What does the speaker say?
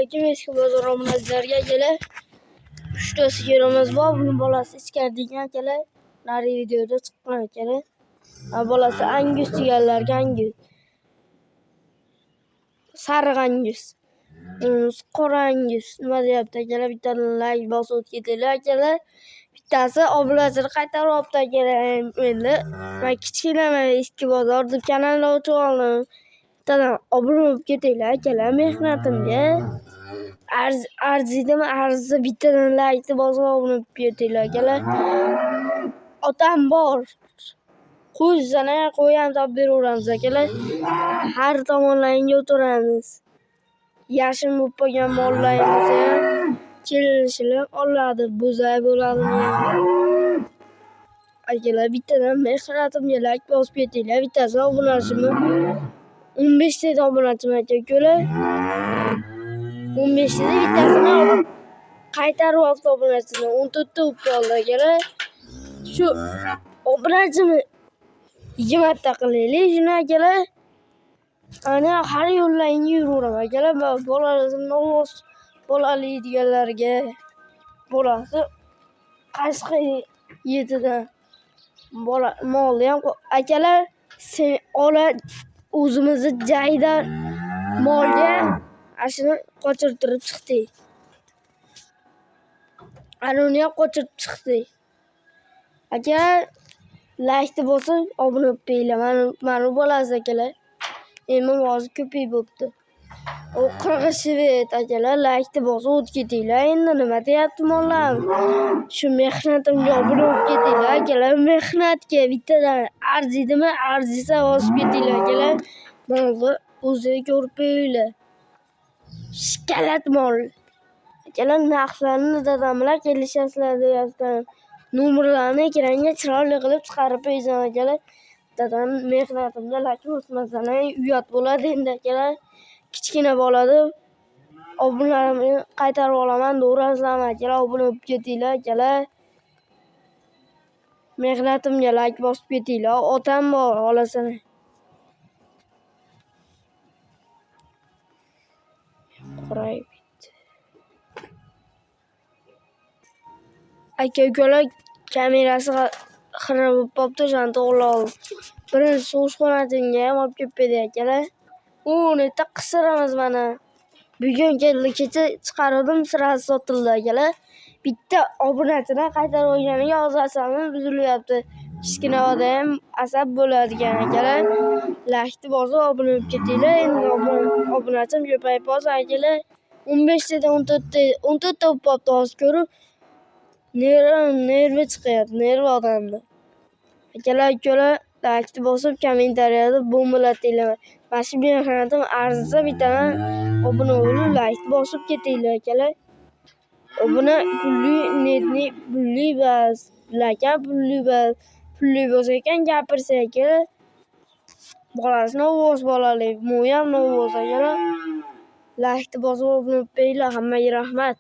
Assalomu alaykum eski bozor obunachilarga akalar. 3 ta sigirimiz bor. Buni bolasi ichkarida ekan akalar. Nari videoda chiqqan akalar. Bolasi Angus deganlarga Angus. Sariq Angus. Qora Angus. Nima deyapti akalar? Bittadan like bosib ketinglar akalar. Bittasi obunachini qaytaryapti akalar. Endi men kichkinaman eski bozor deb kanalni ochib oldim. Bittadan obuna bo'lib ketinglar akalar mehnatimga. Arziydimi? Arzisa bittadan like bosib obuna bo'lib ketinglar akalar. Otam bor. Qo'ysana, qo'y ham topib beraveramiz akalar. Har tomonlaringga o'tiramiz. Yashin bo'lib qolgan mollaringiz ham kelishilib oladi, bo'zak bo'ladimi? Akalar bittadan mehnatimga like bosib ketinglar. Bittasi obunachimi? 15 ta obunachim akalar. 15 ta bittasini qaytaryapti obunachini. 14 ta bo'lib qoldi akalar. Shu obunachini 20 ta qilaylik shuni akalar. Ana har yo'llaringga yuraveraman akalar. Bolalarini bolali deganlarga bolasi qashqi yetidan molni ham akalar o'zimizni jaydar molga ashuni qochirtirib chiqdik. Ana uni ham qochirib chiqdik. Akalar like bosib obuna bo'lib qo'yinglar. Mana bolasi akalar. Endi hozir ko'payib bo'pti. O qirg'ishibet akalar, like bosib o'tib ketinglar. Endi nima deyapti mollar? Shu mehnatimga obuna bo'lib ketinglar akalar. Mehnatga bittadan arziydimi? Arzisa bosib ketinglar akalar. Molni o'zingiz ko'rib qo'yinglar. Shikalat mol. Akalar narxlarini dadam bilan kelishasizlar deyapman. Nomerlarni ekranga chiroyli qilib chiqarib qo'ysan akalar. Dadam mehnatimga like bosmasam uyat bo'ladi endi akalar. Kichkina bolada obunalarni qaytarib olaman deyverasizlarmi akalar? Obuna bo'lib ketinglar akalar. Mehnatimga like bosib ketinglar. Otam bor, olasana. Qorayib ketdi. Aka-ukalar kamerasi xira bo'lib qopti, o'shani to'g'rilab oldim. Birinchi so'shxonatimga ham olib kelib berdi akalar. Netta qisiramiz mana. Bugun keldi, kecha chiqardim, sirasi sotildi akalar. Bitta obunachini qaytarib olganiga hozir asabim buzilyapti. Kichkina bola ham asab bo'ladigan akalar. Like bosib obuna bo'lib ketinglar. Endi obunachim ko'payib qolsa akalar. 15 tadan 14 ta bo'lib qopti hozir ko'rib. Nervi chiqyapti, nervi odamda. Akalar, like bosib kommentariyada bo'mbilatinglar. Mana shu mehnatim arzisa bittadan obuna bo'lib like bosib ketinglar akalar. Obuna pulli netni pulli bas, like pulli bas. Pulli bo'lsa ekan gapirsa akalar. Bolasini o'z bolali, mo'y ham o'z akalar. Like bosib obuna bo'lib qo'yinglar. Hammaga rahmat.